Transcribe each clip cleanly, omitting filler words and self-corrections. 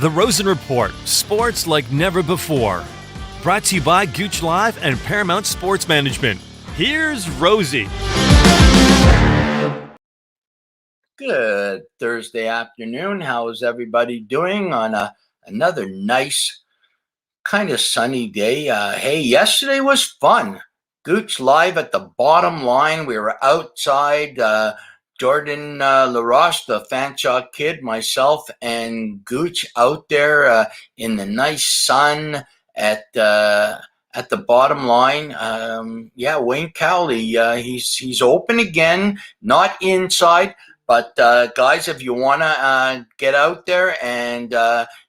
The Rosen Report, sports like never before. Brought to you by Gooch Live and Paramount Sports Management. Here's Rosie. Good Thursday afternoon. How is everybody doing on another nice, kind of sunny day? Hey, yesterday was fun. Gooch Live at the bottom line. We were outside. Jordan LaRoche, the Fanshawe kid, myself, and Gooch out there in the nice sun at the bottom line. Wayne Cowley, he's open again, not inside. But guys, if you want to get out there and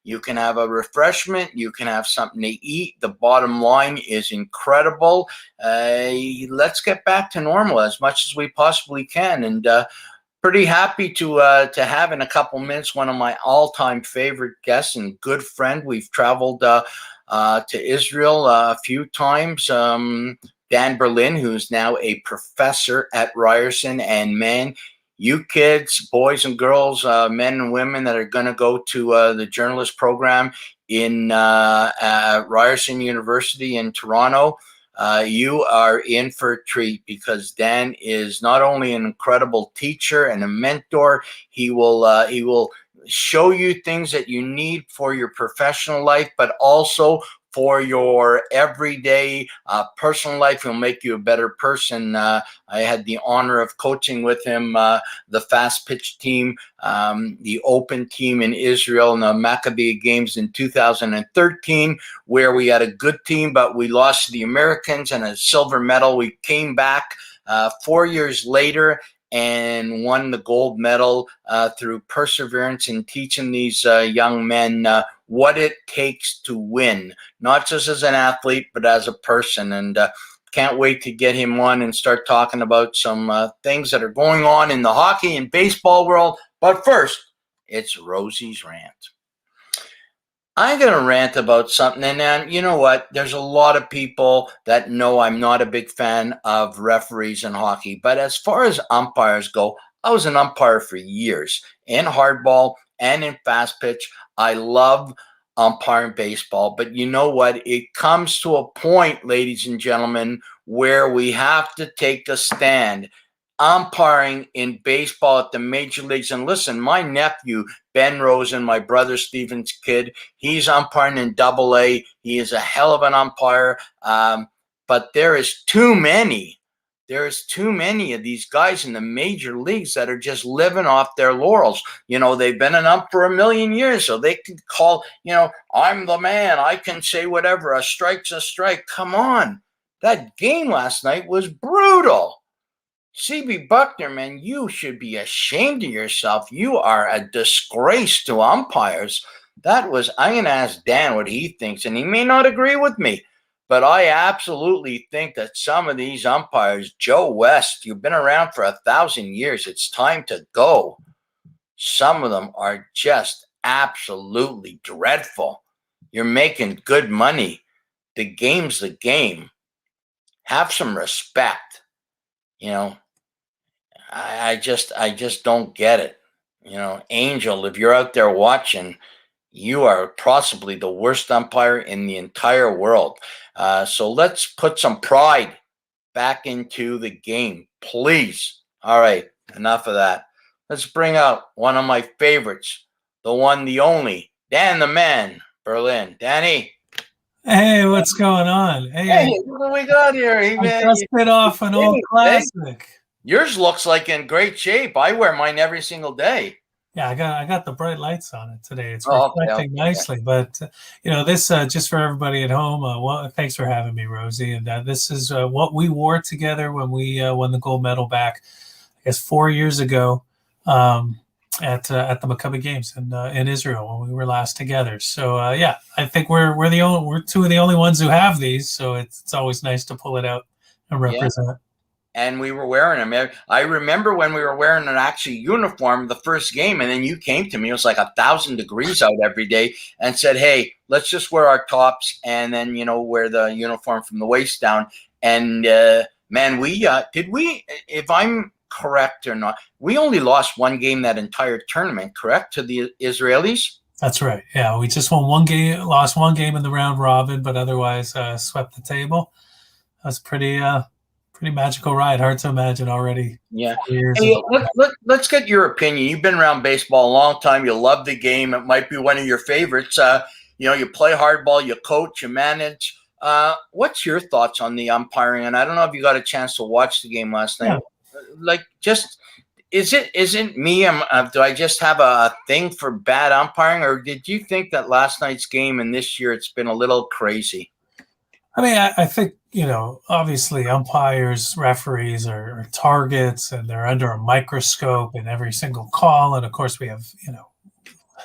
you can have a refreshment, you can have something to eat. The bottom line is incredible. Let's get back to normal as much as we possibly can. And pretty happy to have in a couple minutes one of my all-time favorite guests and good friend. We've traveled to Israel a few times. Dan Berlin, who's now a professor at Ryerson, and man, you kids, boys and girls, men and women that are going to go to the journalist program in Ryerson University in Toronto, you are in for a treat because Dan is not only an incredible teacher and a mentor, he will show you things that you need for your professional life, but also for your everyday personal life. He'll make you a better person. I had the honor of coaching with him the fast pitch team, the open team in Israel in the Maccabi games in 2013, where we had a good team, but we lost to the Americans and a silver medal. We came back 4 years later and won the gold medal through perseverance in teaching these young men what it takes to win, not just as an athlete, but as a person. And can't wait to get him on and start talking about some things that are going on in the hockey and baseball world. But first, it's Rosie's Rant. I'm going to rant about something, and you know what? There's a lot of people that know I'm not a big fan of referees in hockey, but as far as umpires go, I was an umpire for years in hardball and in fast pitch. I love umpiring baseball, but you know what? It comes to a point, ladies and gentlemen, where we have to take a stand. Umpiring in baseball at the major leagues. And listen, my nephew, Ben Rosen, my brother Steven's kid, he's umpiring in Double-A. He is a hell of an umpire. But there is too many. There's too many of these guys in the major leagues that are just living off their laurels. You know, they've been an ump for a million years, so they can call, I'm the man. I can say whatever. A strike's a strike. Come on. That game last night was brutal. CB Buckner, man, you should be ashamed of yourself. You are a disgrace to umpires. I'm going to ask Dan what he thinks, and he may not agree with me, but I absolutely think that some of these umpires, Joe West, you've been around for 1,000 years. It's time to go. Some of them are just absolutely dreadful. You're making good money. The game's the game. Have some respect. I just don't get it. Angel, if you're out there watching, you are possibly the worst umpire in the entire world. So let's put some pride back into the game, please. All right, enough of that. Let's bring out one of my favorites, the one, the only, Dan the Man, Berlin. Danny. Hey, what's going on? Hey, what do we got here? Hey, I just bit off an old classic. Yours looks like in great shape. I wear mine every single day. Yeah, I got the bright lights on it today. It's reflecting nicely. But this just for everybody at home. Thanks for having me, Rosie. And this is what we wore together when we won the gold medal back, I guess, 4 years ago at the Maccabi games in Israel when we were last together. So I think we're two of the only ones who have these. So it's always nice to pull it out and represent. Yeah. And we were wearing them. I remember when we were wearing an actual uniform the first game, and then you came to me. It was like 1,000 degrees out every day, and said, "Hey, let's just wear our tops, and then wear the uniform from the waist down." And man, did we? If I'm correct or not, we only lost one game that entire tournament. Correct, to the Israelis? That's right. Yeah, we just won one game, lost one game in the round robin, but otherwise swept the table. That's pretty magical ride. Hard to imagine already. Yeah. 4 years Hey, of let's get your opinion. You've been around baseball a long time. You love the game. It might be one of your favorites. You play hardball, you coach, you manage. What's your thoughts on the umpiring? And I don't know if you got a chance to watch the game last night. Yeah. Like, just isn't me? Do I just have a thing for bad umpiring, or did you think that last night's game and this year it's been a little crazy? I mean, I think, obviously umpires, referees are targets and they're under a microscope in every single call. And of course we have,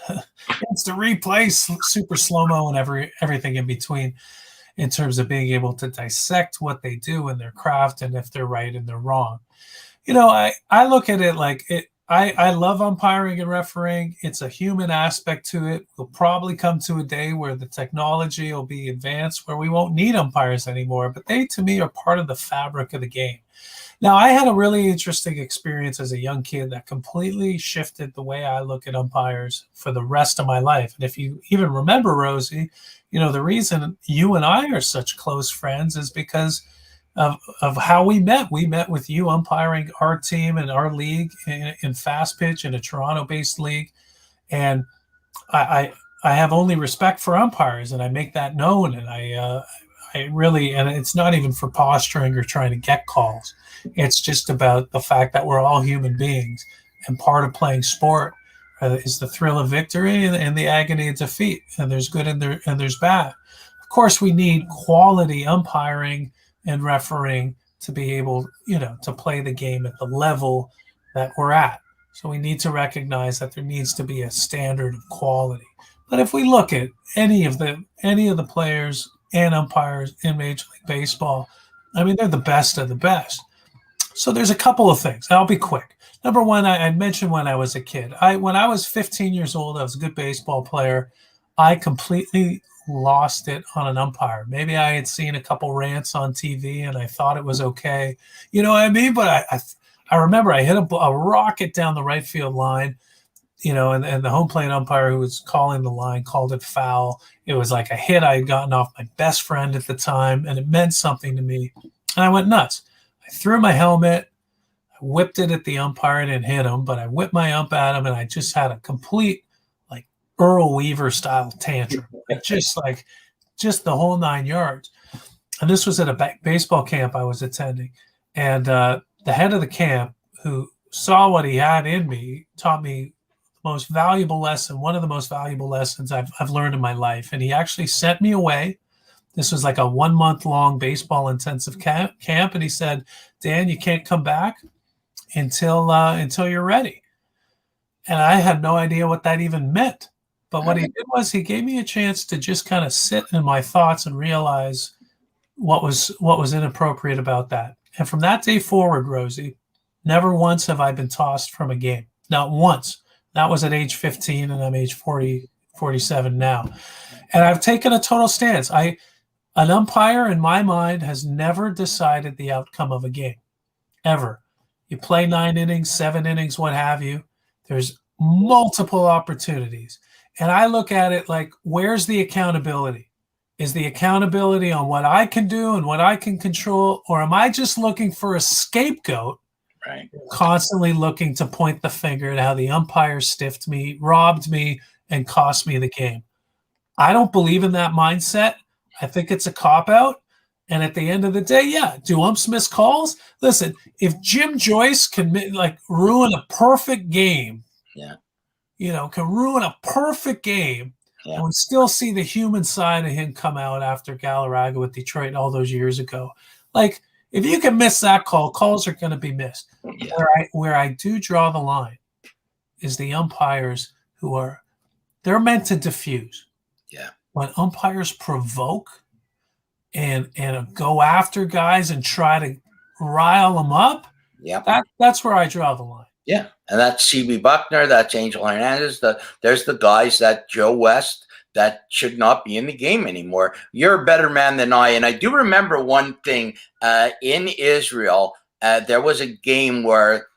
it's the replay, super slow-mo and everything in between in terms of being able to dissect what they do in their craft and if they're right and they're wrong. I look at it like I love umpiring and refereeing. It's a human aspect to it. We'll probably come to a day where the technology will be advanced, where we won't need umpires anymore. But they, to me, are part of the fabric of the game. Now, I had a really interesting experience as a young kid that completely shifted the way I look at umpires for the rest of my life. And if you even remember, Rosie, the reason you and I are such close friends is because of how we met. We met with you umpiring our team and our league in fast pitch in a Toronto-based league, and I have only respect for umpires, and I make that known. And I really, and it's not even for posturing or trying to get calls. It's just about the fact that we're all human beings, and part of playing sport is the thrill of victory and the agony of defeat. And there's good and there's bad. Of course, we need quality umpiring and refereeing to be able, to play the game at the level that we're at. So we need to recognize that there needs to be a standard of quality. But if we look at any of the players and umpires in Major League Baseball, I mean, they're the best of the best. So there's a couple of things. I'll be quick. Number one, I mentioned when I was a kid. When I was 15 years old, I was a good baseball player. I completely lost it on an umpire. Maybe I had seen a couple rants on TV and I thought it was okay. You know what I mean? But I remember I hit a rocket down the right field line, and the home plate umpire who was calling the line called it foul. It was like a hit I had gotten off my best friend at the time, and it meant something to me. And I went nuts. I threw my helmet, I whipped it at the umpire and hit him, but I whipped my ump at him, and I just had a complete Earl Weaver style tantrum, just the whole 9 yards. And this was at a baseball camp I was attending. And the head of the camp, who saw what he had in me, taught me the most valuable lesson, one of the most valuable lessons I've learned in my life. And he actually sent me away. This was like a 1 month long baseball intensive camp. And he said, Dan, you can't come back until you're ready. And I had no idea what that even meant. But what he did was he gave me a chance to just kind of sit in my thoughts and realize what was inappropriate about that. And from that day forward, Rosie, never once have I been tossed from a game. Not once. That was at age 15, and I'm age 47 now. And I've taken a total stance. An umpire, in my mind, has never decided the outcome of a game, ever. You play 9 innings, 7 innings, what have you. There's multiple opportunities. And I look at it like, where's the accountability? Is the accountability on what I can do and what I can control? Or am I just looking for a scapegoat, right? Constantly looking to point the finger at how the umpire stiffed me, robbed me, and cost me the game? I don't believe in that mindset. I think it's a cop-out. And at the end of the day, yeah, do umps miss calls? Listen, if Jim Joyce can ruin a perfect game, can ruin a perfect game, and we still see the human side of him come out after Galarraga with Detroit all those years ago. Like, if you can miss that call, calls are going to be missed. Yeah. Where I do draw the line is the umpires they're meant to diffuse. Yeah. When umpires provoke and go after guys and try to rile them up, that's where I draw the line. Yeah, and that's CB Buckner, that's Angel Hernandez. There's the guys that Joe West that should not be in the game anymore. You're a better man than I. And I do remember one thing in Israel. There was a game where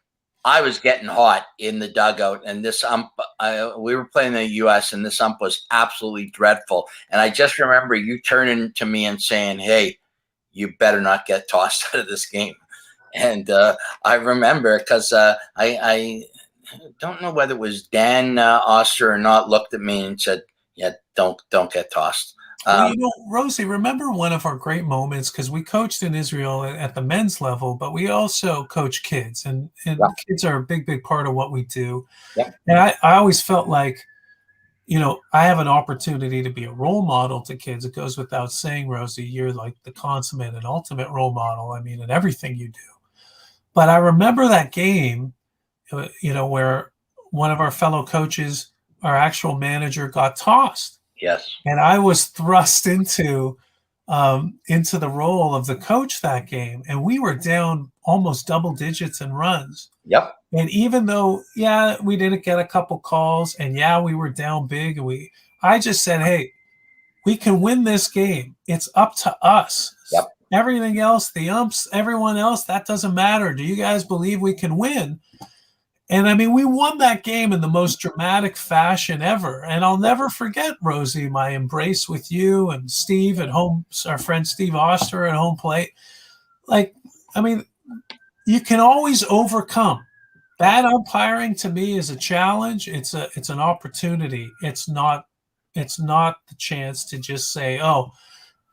I was getting hot in the dugout, and this ump, we were playing in the U.S., and this ump was absolutely dreadful. And I just remember you turning to me and saying, "Hey, you better not get tossed out of this game." And I remember because I don't know whether it was Dan Oster or not, looked at me and said, "Yeah, don't get tossed." Well, Rosie, remember one of our great moments, because we coached in Israel at the men's level, but we also coach kids, and Yeah. kids are a big part of what we do. Yeah. And I always felt like, I have an opportunity to be a role model to kids. It goes without saying, Rosie, you're like the consummate and ultimate role model, I mean, in everything you do. But I remember that game, where one of our fellow coaches, our actual manager, got tossed. Yes. And I was thrust into the role of the coach that game. And we were down almost double digits in runs. Yep. And even though, we didn't get a couple calls, and we were down big, and I just said, hey, we can win this game. It's up to us. Yep. Everything else, the umps, everyone else, that doesn't matter. Do you guys believe we can win? And I mean, we won that game in the most dramatic fashion ever. And I'll never forget, Rosie, my embrace with you and Steve at home, our friend Steve Oster at home plate. Like, I mean, you can always overcome. Bad umpiring to me is a challenge. It's an opportunity. It's not the chance to just say, oh,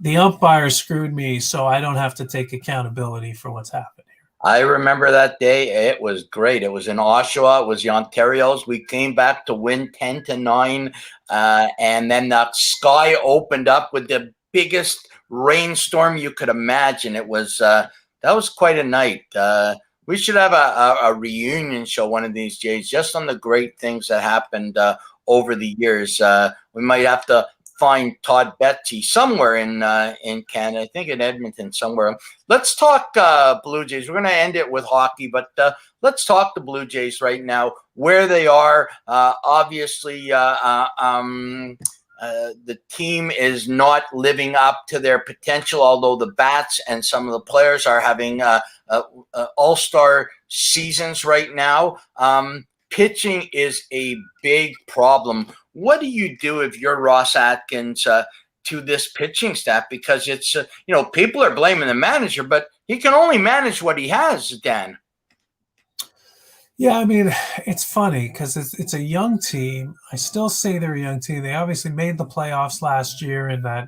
the umpire screwed me, so I don't have to take accountability for what's happened here. I remember that day. It was great. It was in Oshawa. It was the Ontarios. We came back to win 10-9, and then the sky opened up with the biggest rainstorm you could imagine. It was that was quite a night. We should have a reunion show one of these days, just on the great things that happened over the years. We might have to find Todd Betsy somewhere in Canada. I think in Edmonton somewhere. Let's talk Blue Jays. We're going to end it with hockey, but let's talk the Blue Jays right now, where they are. Obviously, the team is not living up to their potential, although the bats and some of the players are having all-star seasons right now. Pitching is a big problem. What do you do if you're Ross Atkins to this pitching staff? Because it's, people are blaming the manager, but he can only manage what he has, Dan. Yeah, I mean, it's funny because it's a young team. I still say they're a young team. They obviously made the playoffs last year in that,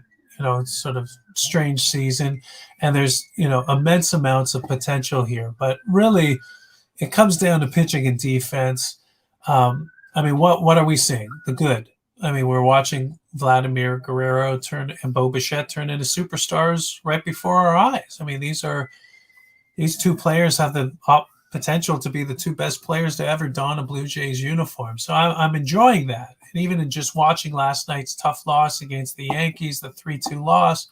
sort of strange season. And there's, immense amounts of potential here. But really, it comes down to pitching and defense. I mean, what are we seeing? The good. I mean, we're watching Vladimir Guerrero and Bo Bichette turn into superstars right before our eyes. I mean, these two players have the potential to be the two best players to ever don a Blue Jays uniform. So I'm enjoying that. And even in just watching last night's tough loss against the Yankees, the 3-2 loss,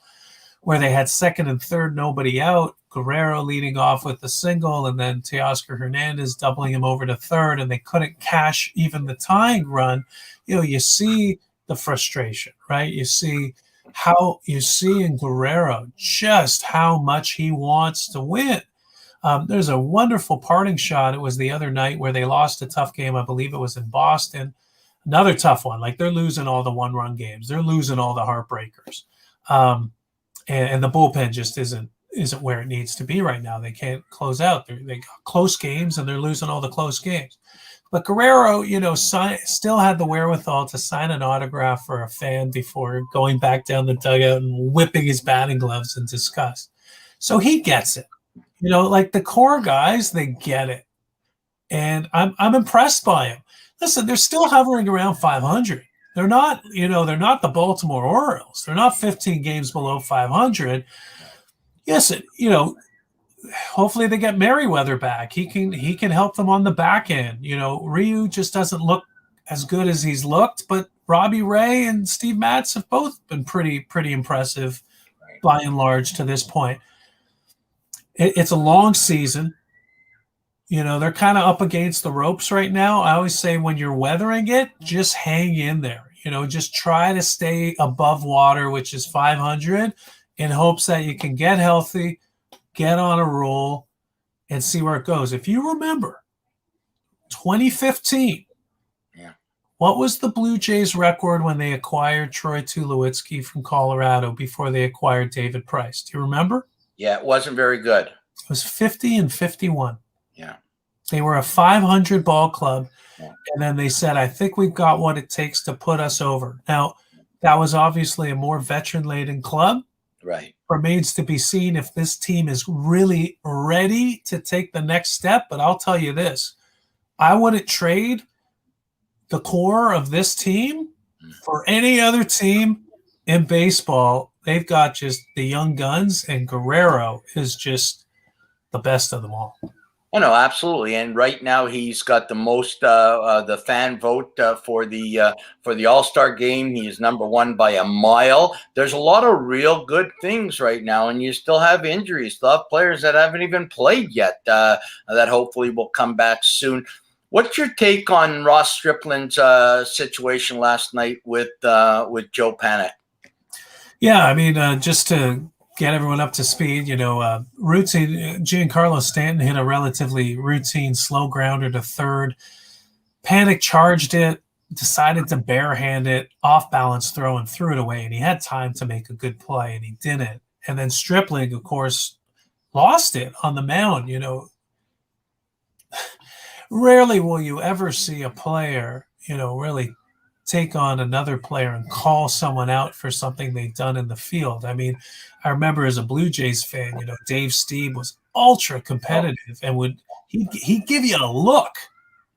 where they had second and third, nobody out, Guerrero leading off with a single, and then Teoscar Hernandez doubling him over to third, and they couldn't cash even the tying run. You see the frustration, right? You see in Guerrero just how much he wants to win. There's a wonderful parting shot. It was the other night where they lost a tough game. I believe it was in Boston. Another tough one. Like, they're losing all the one-run games. They're losing all the heartbreakers. And the bullpen just isn't where it needs to be right now. They can't close out. They got close games, and they're losing all the close games. But Guerrero, still had the wherewithal to sign an autograph for a fan before going back down the dugout and whipping his batting gloves in disgust. So he gets it. Like the core guys, they get it. And I'm impressed by him. Listen, they're still hovering around 500. They're not, they're not the Baltimore Orioles. They're not 15 games below 500. Yes, hopefully they get Merriweather back. He can help them on the back end. Ryu just doesn't look as good as he's looked, but Robbie Ray and Steve Matz have both been pretty impressive by and large to this point. It's a long season. They're kind of up against the ropes right now. I always say when you're weathering it, just hang in there. Just try to stay above water, which is 500, in hopes that you can get healthy, get on a roll, and see where it goes. If you remember, 2015. Yeah. What was the Blue Jays record when they acquired Troy Tulowitzki from Colorado before they acquired David Price? Do you remember? Yeah, it wasn't very good. It was 50-51. Yeah. They were a 500 ball club. Yeah. And then they said, I think we've got what it takes to put us over. Now, that was obviously a more veteran-laden club. Right. Remains to be seen if this team is really ready to take the next step. But I'll tell you this, I wouldn't trade the core of this team for any other team in baseball. They've got just the young guns, and Guerrero is just the best of them all. Oh, no, absolutely. And right now he's got the most the fan vote for the All-Star game. He is number one by a mile. There's a lot of real good things right now, and you still have injuries. Still have players that haven't even played yet that hopefully will come back soon. What's your take on Ross Stripling's situation last night with Joe Panik? Yeah, I mean, just to get everyone up to speed, routine. Giancarlo Stanton hit a relatively routine slow grounder to third. Panik charged it, decided to barehand it, off balance throw, and threw it away. And he had time to make a good play, and he didn't. And then Stripling, of course, lost it on the mound. Rarely will you ever see a player, really take on another player and call someone out for something they've done in the field. I mean, I remember as a Blue Jays fan, Dave Stieb was ultra competitive and he'd give you a look,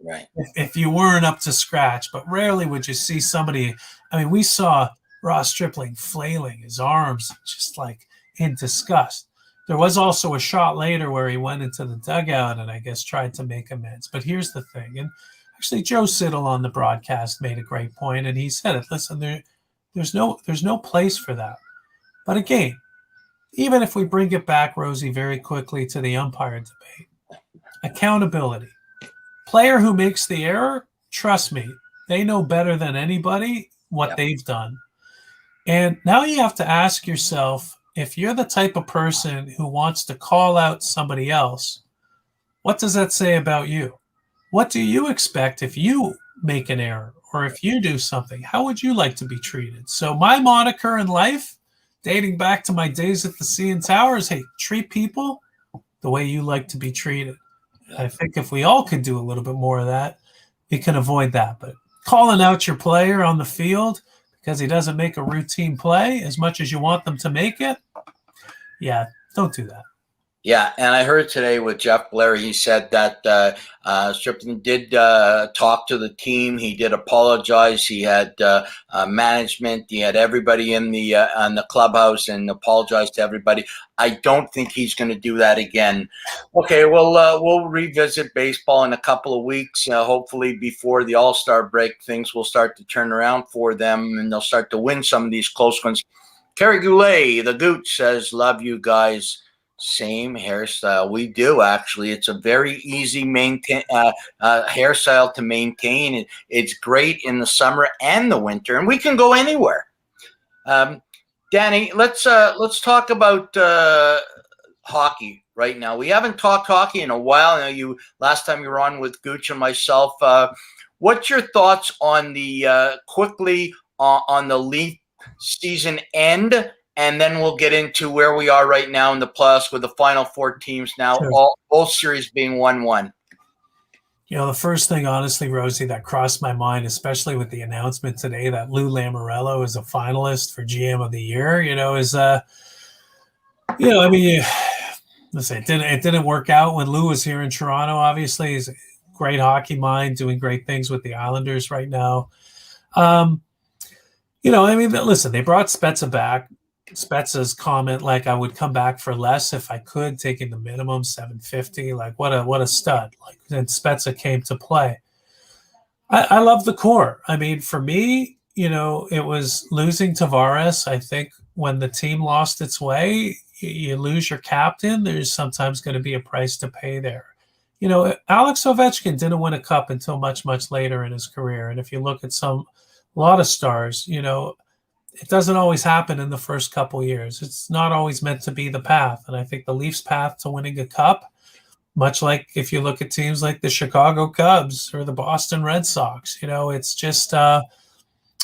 right, if you weren't up to scratch. But rarely would you see somebody. I mean, we saw Ross Stripling flailing his arms just like in disgust. There was also a shot later where he went into the dugout and I guess tried to make amends. But here's the thing, and actually Joe Siddall on the broadcast made a great point, and he said it. Listen, there's no place for that. But again, even if we bring it back, Rosie, very quickly to the umpire debate, accountability. Player who makes the error, trust me, they know better than anybody what they've done. And now you have to ask yourself, if you're the type of person who wants to call out somebody else, what does that say about you? What do you expect if you make an error or if you do something? How would you like to be treated? So my moniker in life, dating back to my days at the CN Tower, is, hey, treat people the way you like to be treated. I think if we all could do a little bit more of that, we can avoid that. But calling out your player on the field because he doesn't make a routine play as much as you want them to make it, yeah, don't do that. Yeah, and I heard today with Jeff Blair, he said that Stripling did talk to the team. He did apologize. He had management. He had everybody in the clubhouse and apologized to everybody. I don't think he's going to do that again. Okay, well, we'll revisit baseball in a couple of weeks. Hopefully before the All-Star break, things will start to turn around for them, and they'll start to win some of these close ones. Kerry Goulet, the Gooch, says, love you guys. Same hairstyle. We do, actually. It's a very easy hairstyle to maintain. It's great in the summer and the winter, and we can go anywhere. Danny, let's talk about hockey right now. We haven't talked hockey in a while. Last time you were on with Gooch and myself. What's your thoughts on the quickly on the Leaf season end? And then we'll get into where we are right now in the playoffs with the final four teams now, Sure. Both series being 1-1. The first thing, honestly, Rosie, that crossed my mind, especially with the announcement today that Lou Lamoriello is a finalist for GM of the Year, listen, it didn't work out when Lou was here in Toronto. Obviously, he's a great hockey mind, doing great things with the Islanders right now. Listen, they brought Spezza back. Spezza's comment, like, I would come back for less if I could, taking the minimum $750. Like, what a stud! Like, then Spezza came to play. I love the core. I mean, for me, it was losing Tavares. I think when the team lost its way, you lose your captain. There's sometimes going to be a price to pay there. Alex Ovechkin didn't win a cup until much, much later in his career. And if you look at a lot of stars, it doesn't always happen in the first couple years. It's not always meant to be the path. And I think the Leafs' path to winning a cup much like if you look at teams like the Chicago Cubs or the Boston Red Sox. It's just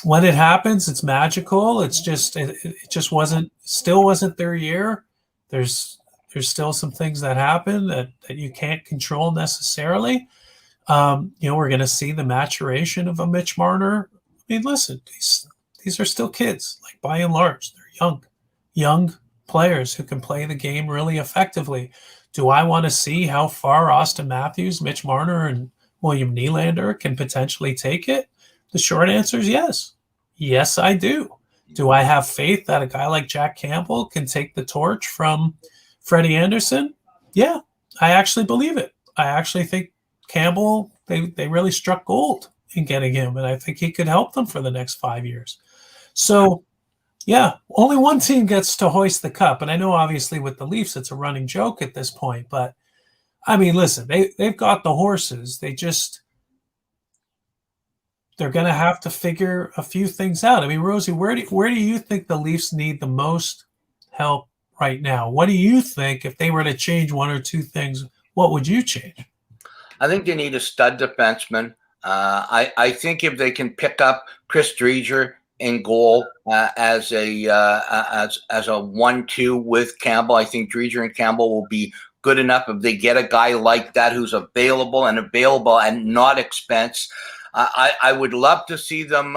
when it happens, it's magical. It's just it just still wasn't their year. There's still some things that happen that you can't control necessarily. We're going to see the maturation of a Mitch Marner. I mean, listen, these are still kids. Like, by and large, they're young players who can play the game really effectively. Do I want to see how far Austin Matthews, Mitch Marner, and William Nylander can potentially take it? The short answer is yes. Yes, I do. Do I have faith that a guy like Jack Campbell can take the torch from Freddie Anderson? Yeah, I actually believe it. I actually think Campbell, they really struck gold in getting him, and I think he could help them for the next 5 years. So, yeah, only one team gets to hoist the cup, and I know obviously with the Leafs it's a running joke at this point, but I mean, listen, they've got the horses. They're going to have to figure a few things out. I mean, Rosie, where do you think the Leafs need the most help right now? What do you think, if they were to change one or two things, what would you change? I think they need a stud defenseman. I think if they can pick up Chris Driedger in goal as a 1-2 with Campbell, I think Driedger and Campbell will be good enough. If they get a guy like that who's available and not expense, I would love to see them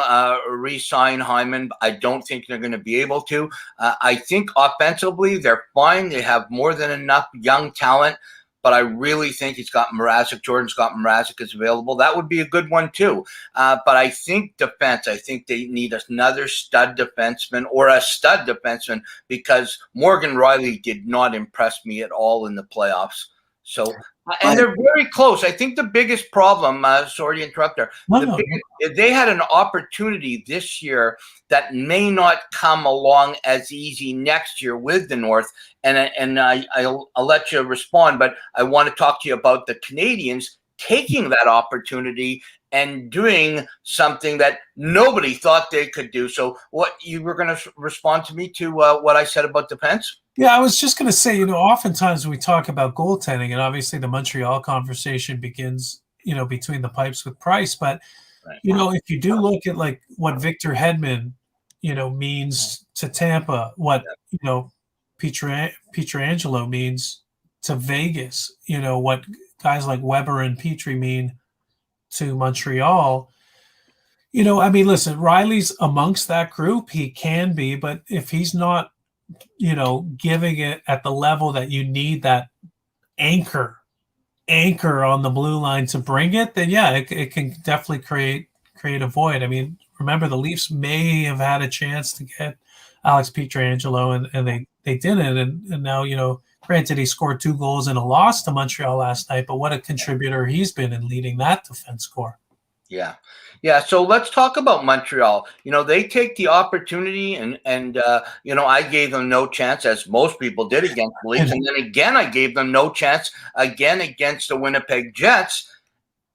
re-sign Hyman. I don't think they're going to be able to. I think offensively they're fine. They have more than enough young talent. But I really think Jordan Scott Mrazek is available. That would be a good one too. But I think defense, I think they need another stud defenseman because Morgan Rielly did not impress me at all in the playoffs. So, and they're very close. I think the biggest problem, sorry to interrupt there, they had an opportunity this year that may not come along as easy next year with the North. And I'll let you respond, but I want to talk to you about the Canadiens taking that opportunity and doing something that nobody thought they could do. So what you were going to respond to me to what I said about defense? Yeah, I was just going to say, oftentimes we talk about goaltending, and obviously the Montreal conversation begins, between the pipes with Price. But, if you do look at like what Victor Hedman, means to Tampa, what, Pietrangelo means to Vegas, what guys like Weber and Petrie mean to Montreal. I mean, listen, Riley's amongst that group. He can be, but if he's not, giving it at the level that you need, that anchor on the blue line to bring it, then yeah, it can definitely create a void. I mean, remember the Leafs may have had a chance to get Alex Pietrangelo and they didn't. And now, granted, he scored 2 goals in a loss to Montreal last night, but what a contributor he's been in leading that defense corps. Yeah. Yeah. So let's talk about Montreal. They take the opportunity and I gave them no chance, as most people did against the Leafs. And then again, I gave them no chance again against the Winnipeg Jets.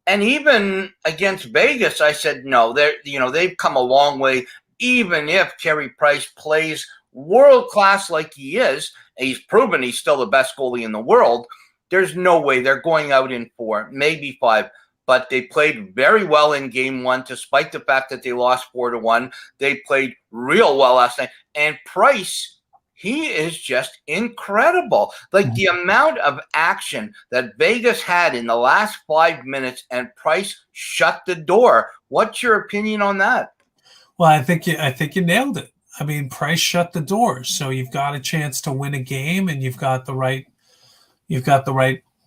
And even against Vegas, I said, no, they've come a long way. Even if Carey Price plays world-class like he is, he's proven he's still the best goalie in the world, there's no way they're going out in 4, maybe 5. But they played very well in game 1, despite the fact that they lost 4-1. They played real well last night. And Price, he is just incredible. Like the amount of action that Vegas had in the last 5 minutes, and Price shut the door. What's your opinion on that? Well, I think you nailed it. I mean, Price shut the door. So you've got a chance to win a game, and you've got the right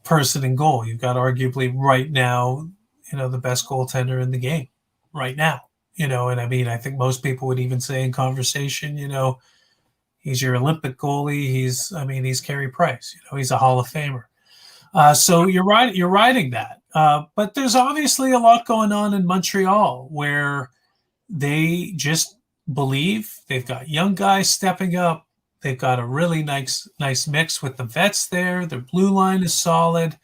person in goal. You've got arguably right now, the best goaltender in the game right now, and I mean, I think most people would even say in conversation, he's your Olympic goalie. He's Carey Price, he's a Hall of Famer. So you're right. You're riding that. But there's obviously a lot going on in Montreal where they just believe they've got young guys stepping up. They've got a really nice mix with the vets there. Their blue line is solid.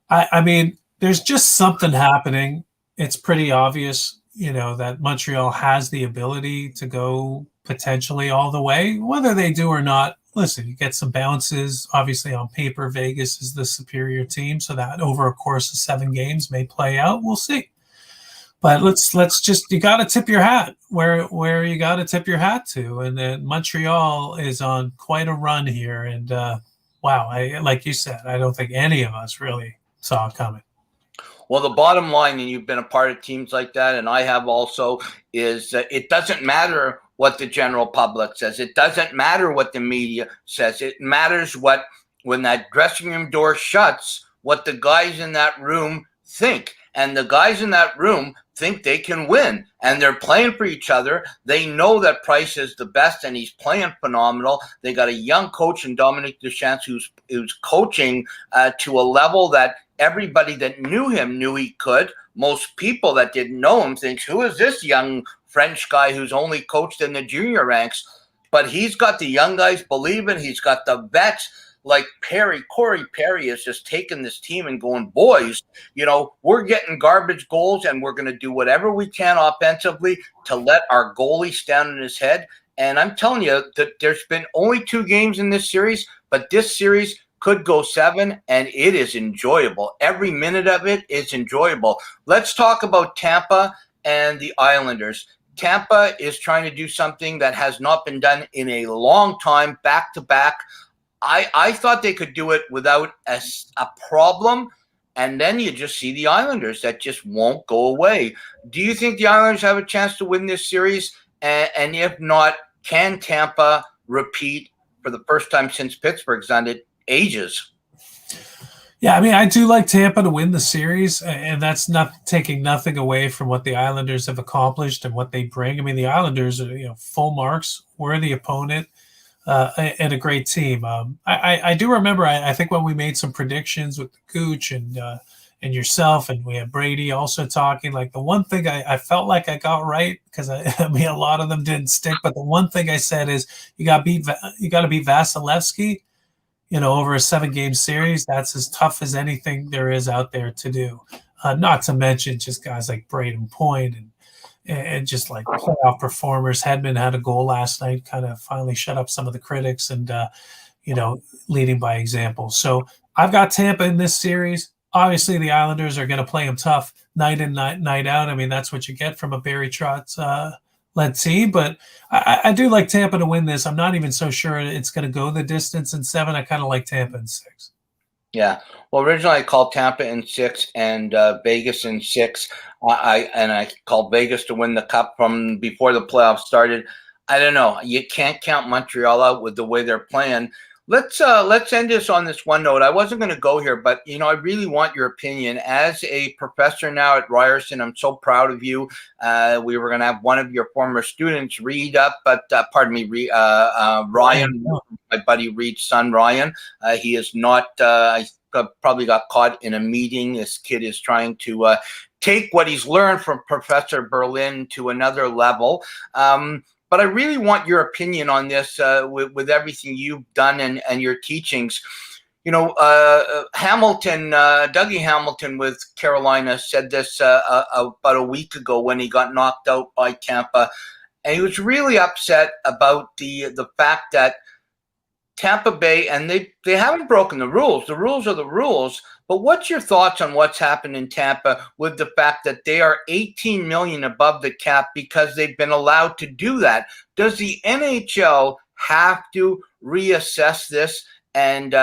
I mean, there's just something happening. It's pretty obvious, that Montreal has the ability to go potentially all the way. Whether they do or not, listen, you get some bounces. Obviously, on paper, Vegas is the superior team, so that over a course of 7 games may play out. We'll see. But let's just, you got to tip your hat where you got to tip your hat to, and then Montreal is on quite a run here, and wow, like you said, I don't think any of us really saw it coming. Well, the bottom line, and you've been a part of teams like that, and I have also, is it doesn't matter what the general public says. It doesn't matter what the media says. It matters when that dressing room door shuts, what the guys in that room think. And the guys in that room think they can win, and they're playing for each other. They know that Price is the best, and he's playing phenomenal. They got a young coach in Dominique Duchamp who's coaching to a level that everybody that knew him knew he could. Most people that didn't know him think, who is this young French guy who's only coached in the junior ranks? But he's got the young guys believing. He's got the vets like Corey Perry is just taking this team and going, boys, we're getting garbage goals, and we're going to do whatever we can offensively to let our goalie stand on his head. And I'm telling you that there's been only 2 games in this series, but this series could go 7, and it is enjoyable. Every minute of it is enjoyable. Let's talk about Tampa and the Islanders. Tampa is trying to do something that has not been done in a long time, back-to-back. I thought they could do it without a problem, and then you just see the Islanders that just won't go away. Do you think the Islanders have a chance to win this series? And if not, can Tampa repeat for the first time since Pittsburgh's done it ages? Yeah, I mean, I do like Tampa to win the series, and that's not taking nothing away from what the Islanders have accomplished and what they bring. I mean, the Islanders are full marks, worthy opponent. And a great team. I do remember, I think when we made some predictions with Gooch and yourself, and we had Brady also talking, like the one thing I felt like I got right, because I mean, a lot of them didn't stick, but the one thing I said is you got to beat Vasilevsky, over a 7-game series. That's as tough as anything there is out there to do. Not to mention just guys like Braden Point and just like playoff performers. Hedman had a goal last night, kind of finally shut up some of the critics and, leading by example. So I've got Tampa in this series. Obviously, the Islanders are going to play them tough night in, night out. I mean, that's what you get from a Barry Trotz led team. But I do like Tampa to win this. I'm not even so sure it's going to go the distance in 7. I kind of like Tampa in 6. Yeah. Well, originally I called Tampa in 6 and Vegas in 6. I called Vegas to win the cup from before the playoffs started. I don't know. You can't count Montreal out with the way they're playing. Let's end this on this one note. I wasn't going to go here, but I really want your opinion as a professor now at Ryerson. I'm so proud of you. We were going to have one of your former students read up, but Ryan, my buddy Reed's son, Ryan. He is not. Probably got caught in a meeting. This kid is trying to take what he's learned from Professor Berlin to another level. But I really want your opinion on this with everything you've done and your teachings. Hamilton, Dougie Hamilton with Carolina said this about a week ago when he got knocked out by Tampa. And he was really upset about the fact that Tampa Bay, and they haven't broken the rules. The rules are the rules. But what's your thoughts on what's happened in Tampa with the fact that they are $18 million above the cap because they've been allowed to do that? Does the NHL have to reassess this and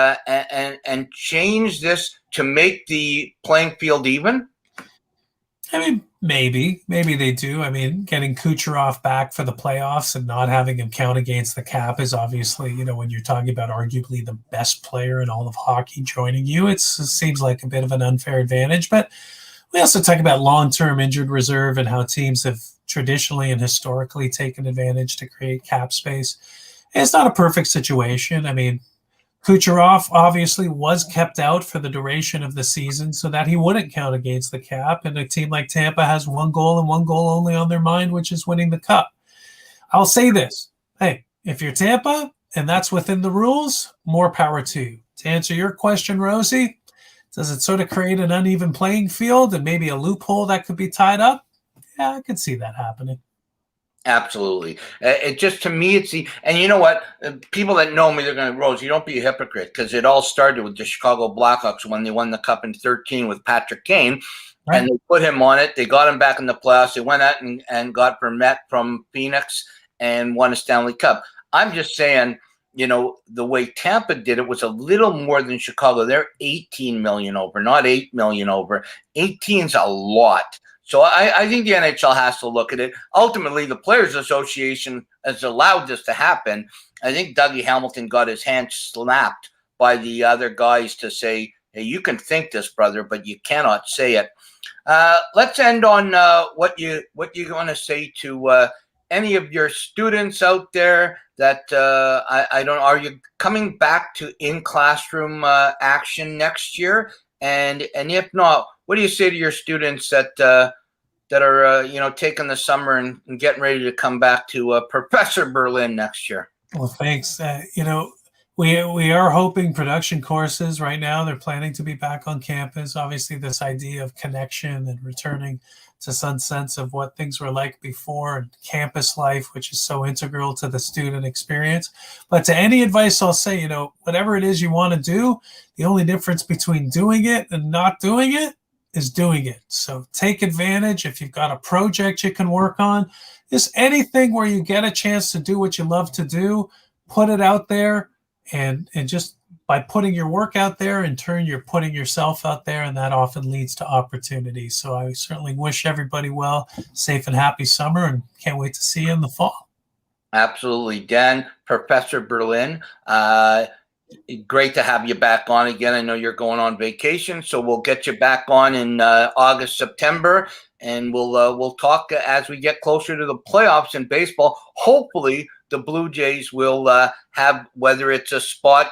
change this to make the playing field even? I mean, maybe they do. I mean, getting Kucherov back for the playoffs and not having him count against the cap is obviously, when you're talking about arguably the best player in all of hockey joining you, it seems like a bit of an unfair advantage. But we also talk about long-term injured reserve and how teams have traditionally and historically taken advantage to create cap space. And it's not a perfect situation. I mean, Kucherov obviously was kept out for the duration of the season so that he wouldn't count against the cap. And a team like Tampa has one goal and one goal only on their mind, which is winning the cup. I'll say this. Hey, if you're Tampa and that's within the rules, more power to you. To answer your question, Rosie, does it sort of create an uneven playing field and maybe a loophole that could be tied up? Yeah, I could see that happening. Absolutely. It just, to me, and you know what? People that know me, they're going to, Rose, you don't be a hypocrite, because it all started with the Chicago Blackhawks when they won the Cup in 13 with Patrick Kane. Right. And they put him on it. They got him back in the playoffs. They went out and got Vermette from Phoenix and won a Stanley Cup. I'm just saying, the way Tampa did it was a little more than Chicago. They're 18 million over, not 8 million over. 18's a lot. So I think the NHL has to look at it. Ultimately, the Players Association has allowed this to happen. I think Dougie Hamilton got his hand slapped by the other guys to say, hey, you can think this, brother, but you cannot say it. Let's end on what you're going to say to any of your students out there that are you coming back to in-classroom action next year? And if not, what do you say to your students that are taking the summer and getting ready to come back to Professor Berlin next year? Well, thanks. We are hoping production courses right now. They're planning to be back on campus. Obviously, this idea of connection and returning to some sense of what things were like before, and campus life, which is so integral to the student experience. But to any advice I'll say, whatever it is you want to do, the only difference between doing it and not doing it is doing it. So take advantage. If you've got a project you can work on, just anything where you get a chance to do what you love to do, put it out there. And just by putting your work out there, in turn, you're putting yourself out there, and that often leads to opportunities. So I certainly wish everybody well, safe and happy summer, and can't wait to see you in the fall. Absolutely. Dan, Professor Berlin, great to have you back on again. I know you're going on vacation, so we'll get you back on in August, September, and we'll talk as we get closer to the playoffs in baseball. Hopefully, the Blue Jays will have, whether it's a spot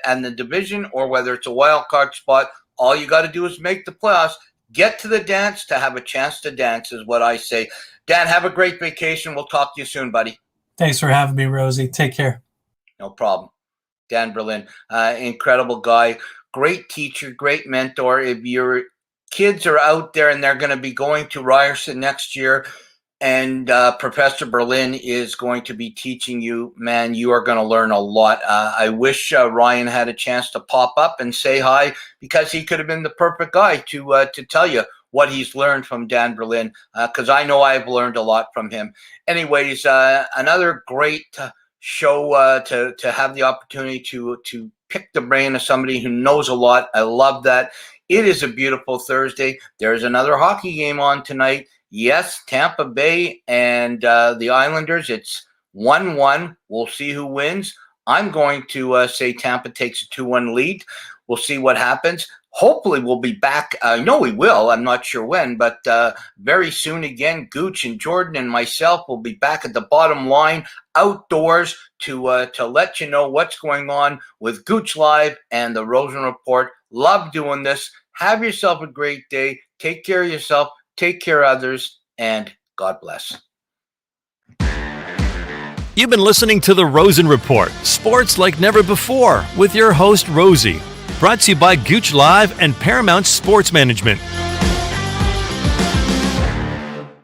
in the division or whether it's a wild card spot, all you got to do is make the playoffs. Get to the dance to have a chance to dance is what I say. Dan, have a great vacation. We'll talk to you soon, buddy. Thanks for having me, Rosie. Take care. No problem. Dan Berlin, incredible guy, great teacher, great mentor. If your kids are out there and they're going to be going to Ryerson next year, and Professor Berlin is going to be teaching you, man, you are going to learn a lot. I wish Ryan had a chance to pop up and say hi, because he could have been the perfect guy to tell you what he's learned from Dan Berlin, because I know I've learned a lot from him. Anyways, another great show to have the opportunity to pick the brain of somebody who knows a lot. I love that. It is a beautiful Thursday. There's another hockey game on tonight. Yes, Tampa Bay and the Islanders. It's 1-1. We'll see who wins. I'm going to say Tampa takes a 2-1 lead. We'll see what happens. Hopefully we'll be back. I know we will. I'm not sure when, but very soon again, Gooch and Jordan and myself will be back at the bottom line outdoors to let you know what's going on with Gooch Live and the Rosen Report. Love doing this. Have yourself a great day. Take care of yourself. Take care of others, and God bless. You've been listening to the Rosen Report, sports like never before, with your host, Rosie. Brought to you by Gooch Live and Paramount Sports Management.